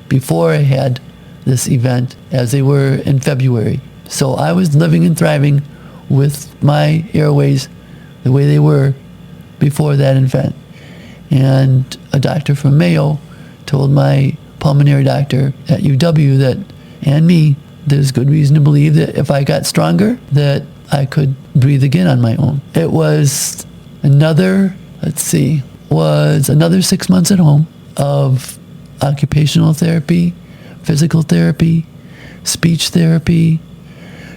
Speaker 3: before I had this event as they were in February. So I was living and thriving with my airways the way they were before that event. And a doctor from Mayo told my pulmonary doctor at UW that, and me, there's good reason to believe that if I got stronger, that I could breathe again on my own. It was another 6 months at home of occupational therapy, physical therapy, speech therapy,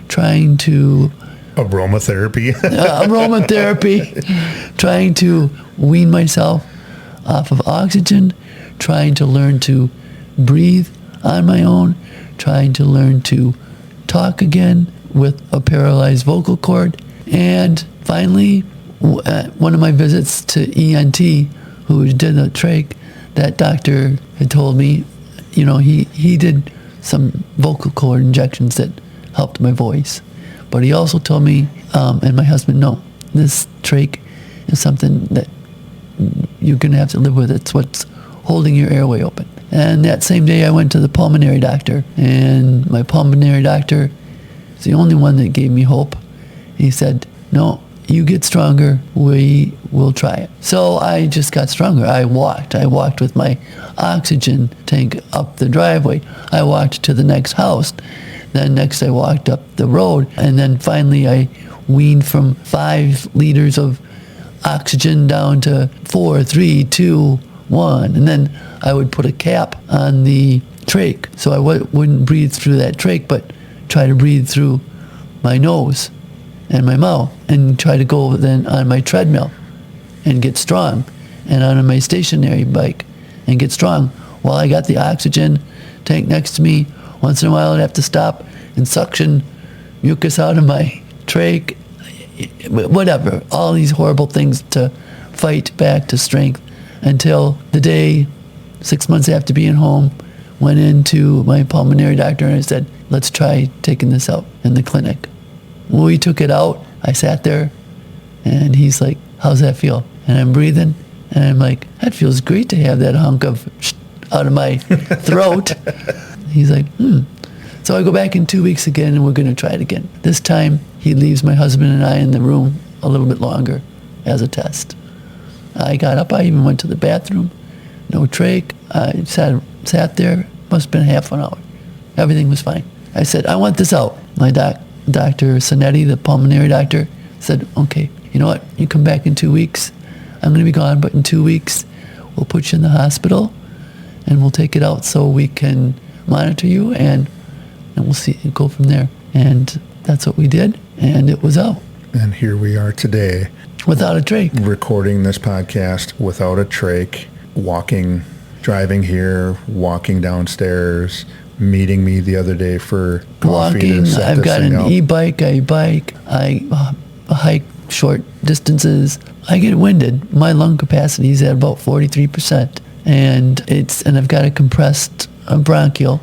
Speaker 3: trying to
Speaker 2: Aromatherapy.
Speaker 3: aromatherapy, trying to wean myself off of oxygen, trying to learn to breathe on my own, trying to learn to talk again with a paralyzed vocal cord. And finally, at one of my visits to ENT, who did the trach, that doctor had told me, he did some vocal cord injections that helped my voice. But he also told me, and my husband, no, this trach is something that you're going to have to live with. It's what's holding your airway open. And that same day I went to the pulmonary doctor, and my pulmonary doctor is the only one that gave me hope. He said, no, you get stronger, we will try it. So I just got stronger. I walked with my oxygen tank up the driveway. I walked to the next house. Then next I walked up the road, and then finally I weaned from 5 liters of oxygen down to 4, 3, 2, 1. And then I would put a cap on the trach, so I wouldn't breathe through that trach, but try to breathe through my nose and my mouth, and try to go then on my treadmill and get strong, and on my stationary bike and get strong while I got the oxygen tank next to me. Once in a while I'd have to stop and suction mucus out of my trach, whatever, all these horrible things to fight back to strength, until the day, 6 months after being home, went into my pulmonary doctor and I said, let's try taking this out in the clinic. When we took it out, I sat there and he's like, how's that feel? And I'm breathing and I'm like, that feels great to have that hunk of out of my throat. He's like, So I go back in 2 weeks again, and we're going to try it again. This time, he leaves my husband and I in the room a little bit longer as a test. I got up. I even went to the bathroom. No trach. I sat there. Must have been half an hour. Everything was fine. I said, I want this out. My Dr. Sonetti, the pulmonary doctor, said, okay, you know what? You come back in 2 weeks. I'm going to be gone, but in 2 weeks, we'll put you in the hospital, and we'll take it out so we can monitor you, and we'll see, go from there. And that's what we did, and it was out.
Speaker 2: And here we are today.
Speaker 3: Without a trach.
Speaker 2: Recording this podcast without a trach, driving here, walking downstairs, meeting me the other day for coffee.
Speaker 3: Walking,
Speaker 2: to set
Speaker 3: I've
Speaker 2: this
Speaker 3: got
Speaker 2: thing
Speaker 3: an
Speaker 2: up.
Speaker 3: e-bike, I bike, I hike short distances. I get winded. My lung capacity is at about 43%. And I've got a compressed bronchial,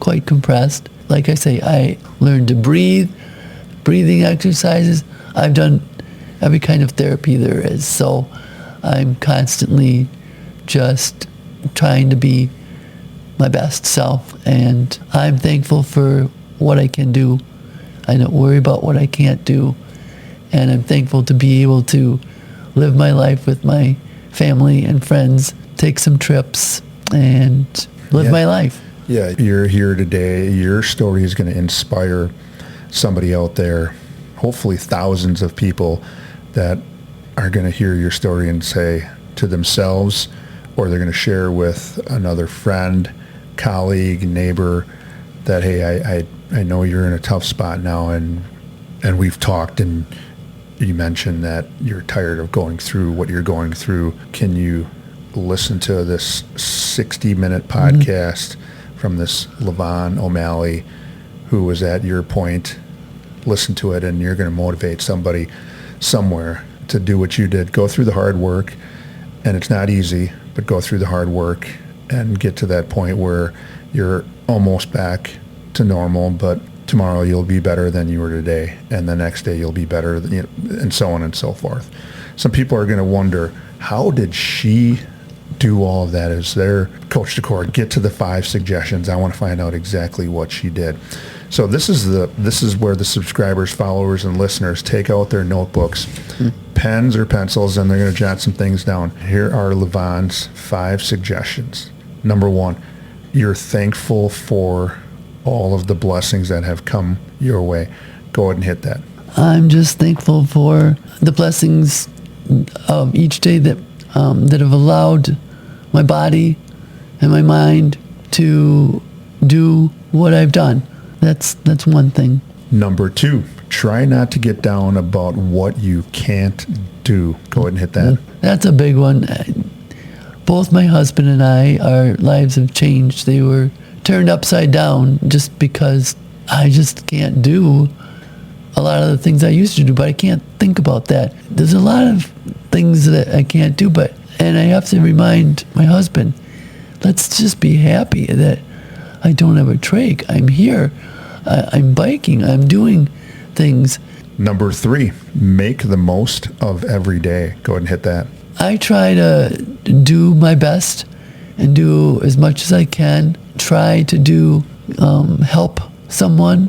Speaker 3: quite compressed. Like I say, I learned to breathe, breathing exercises. I've done every kind of therapy there is. So I'm constantly just trying to be my best self. And I'm thankful for what I can do. I don't worry about what I can't do. And I'm thankful to be able to live my life with my family and friends, take some trips, and live my life.
Speaker 2: Yeah, you're here today. Your story is going to inspire somebody out there, hopefully thousands of people that are going to hear your story and say to themselves, or they're going to share with another friend, colleague, neighbor, that, hey, I know you're in a tough spot now, and we've talked, and you mentioned that you're tired of going through what you're going through. Can you listen to this 60-minute podcast from this LaVonne O'Malley, who was at your point? Listen to it, and you're going to motivate somebody somewhere to do what you did. Go through the hard work, and it's not easy, but go through the hard work and get to that point where you're almost back to normal, but tomorrow you'll be better than you were today, and the next day you'll be better, and so on and so forth. Some people are going to wonder, how did she do all of that? Is there, Coach DeCord, get to the 5 suggestions. I want to find out exactly what she did. So this is where the subscribers, followers, and listeners take out their notebooks, pens or pencils, and they're going to jot some things down. Here are LaVonne's 5 suggestions. Number 1, you're thankful for all of the blessings that have come your way. Go ahead and hit that.
Speaker 3: I'm just thankful for the blessings of each day that have allowed my body and my mind to do what I've done. That's one thing.
Speaker 2: Number 2, try not to get down about what you can't do. Go ahead and hit that.
Speaker 3: That's a big one. Both my husband and I, our lives have changed. They were turned upside down just because I just can't do a lot of the things I used to do, but I can't think about that. There's a lot of things that I can't do, and I have to remind my husband, let's just be happy that I don't have a trach. I'm here. I'm biking. I'm doing things.
Speaker 2: Number 3, make the most of every day. Go ahead and hit that.
Speaker 3: I try to do my best and do as much as I can. Try to do help someone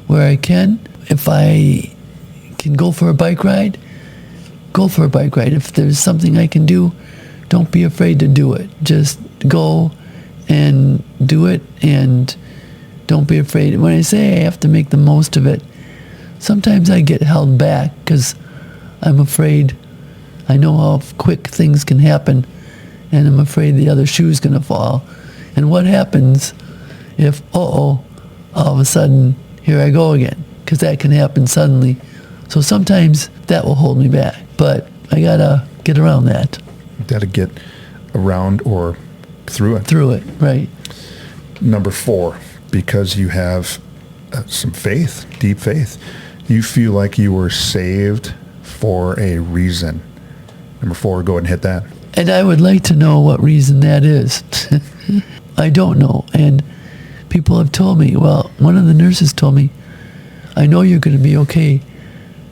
Speaker 3: where I can. If I can go for a bike ride, go for a bike ride. If there's something I can do, don't be afraid to do it. Just go and do it, and don't be afraid. When I say I have to make the most of it, sometimes I get held back because I'm afraid. I know how quick things can happen, and I'm afraid the other shoe's going to fall. And what happens if, all of a sudden, here I go again? Because that can happen suddenly. So sometimes that will hold me back. But I got to get around that.
Speaker 2: Got to get around or through it.
Speaker 3: Through it, right.
Speaker 2: Number 4, because you have some faith, deep faith, you feel like you were saved for a reason. Number 4, go ahead and hit that.
Speaker 3: And I would like to know what reason that is. I don't know. And people have told me, well, one of the nurses told me, I know you're going to be okay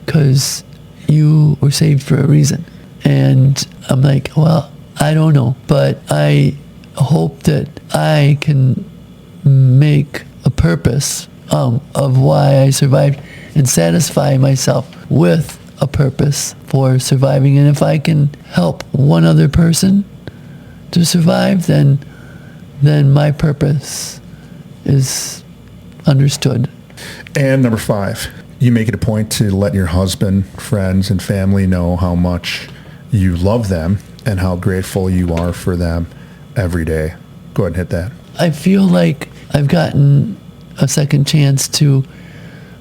Speaker 3: because you were saved for a reason. And I'm like, well, I don't know. But I hope that I can make a purpose of why I survived and satisfy myself with a purpose for surviving. And if I can help one other person to survive, then my purpose is understood.
Speaker 2: And number 5, you make it a point to let your husband, friends, and family know how much you love them and how grateful you are for them every day. Go ahead and hit that.
Speaker 3: I feel like I've gotten a second chance to,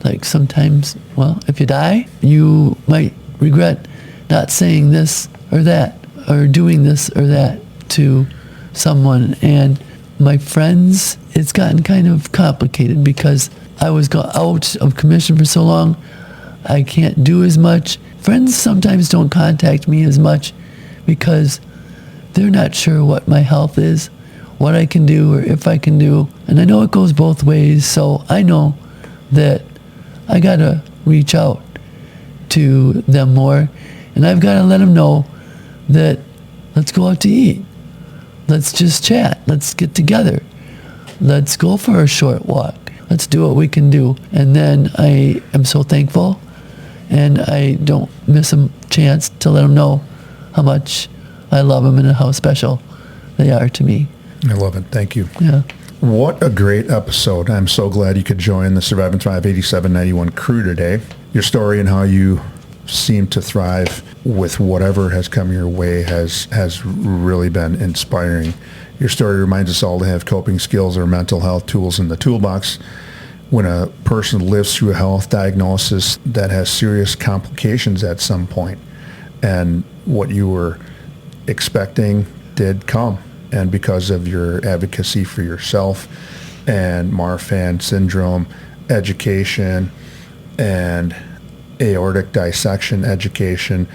Speaker 3: like, sometimes, well, if you die, you might regret not saying this or that or doing this or that to someone. And my friends, it's gotten kind of complicated because I was out of commission for so long. I can't do as much. Friends sometimes don't contact me as much because they're not sure what my health is, what I can do or if I can do. And I know it goes both ways, so I know that I got to reach out to them more. And I've got to let them know that let's go out to eat. Let's just chat. Let's get together. Let's go for a short walk. Let's do what we can do. And then I am so thankful, and I don't miss a chance to let them know how much I love them and how special they are to me.
Speaker 2: I love it. Thank you.
Speaker 3: Yeah.
Speaker 2: What a great episode. I'm so glad you could join the Survive and Thrive 8791 crew today. Your story and how you seem to thrive with whatever has come your way has really been inspiring. Your story reminds us all to have coping skills or mental health tools in the toolbox. When a person lives through a health diagnosis that has serious complications at some point, and what you were expecting did come, and because of your advocacy for yourself and Marfan Syndrome education and aortic dissection education,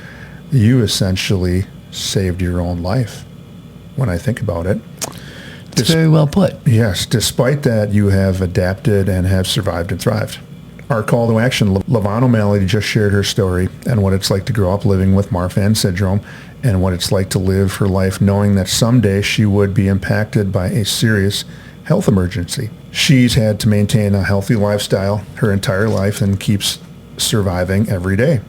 Speaker 2: you essentially saved your own life, when I think about it.
Speaker 3: It's very well put.
Speaker 2: Yes. Despite that, you have adapted and have survived and thrived. Our call to action, LaVonne O'Malley just shared her story and what it's like to grow up living with Marfan Syndrome and what it's like to live her life knowing that someday she would be impacted by a serious health emergency. She's had to maintain a healthy lifestyle her entire life and keeps surviving every day.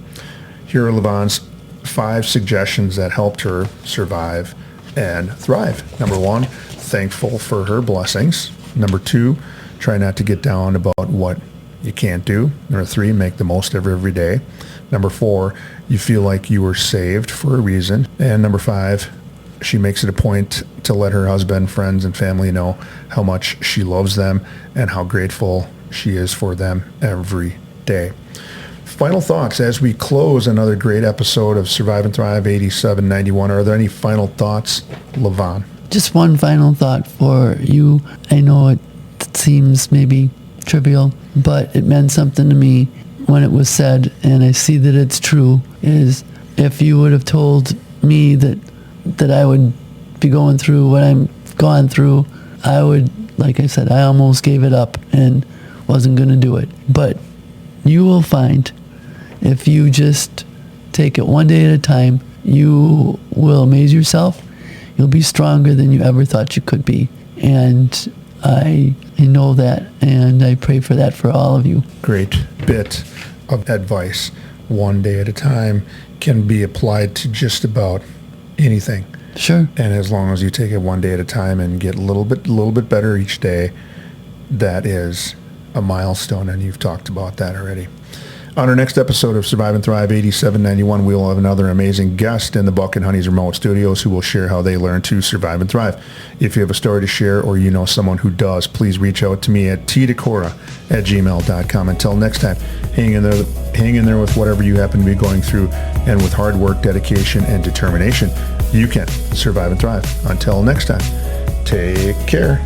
Speaker 2: Here are LaVonne's 5 suggestions that helped her survive and thrive. Number 1, thankful for her blessings. Number 2, try not to get down about what you can't do. Number 3, make the most of every day. Number 4, you feel like you were saved for a reason. And number 5, she makes it a point to let her husband, friends, and family know how much she loves them and how grateful she is for them every day. Final thoughts as we close another great episode of Survive and Thrive 8791. Are there any final thoughts, LaVonne?
Speaker 3: Just one final thought for you. I know it seems maybe trivial, but it meant something to me when it was said, and I see that it's true, is if you would have told me that I would be going through what I'm gone through, I would, like I said, I almost gave it up and wasn't going to do it. But you will find, if you just take it one day at a time, you will amaze yourself. You'll be stronger than you ever thought you could be. And I know that, and I pray for that for all of you.
Speaker 2: Great bit of advice. One day at a time can be applied to just about anything.
Speaker 3: Sure.
Speaker 2: And as long as you take it one day at a time and get a little bit better each day, that is a milestone, and you've talked about that already. On our next episode of Survive and Thrive 8791, we will have another amazing guest in the Buck and Honey's remote studios who will share how they learn to survive and thrive. If you have a story to share or you know someone who does, please reach out to me at tdecora@gmail.com. Until next time, hang in there with whatever you happen to be going through, and with hard work, dedication, and determination, you can survive and thrive. Until next time, take care.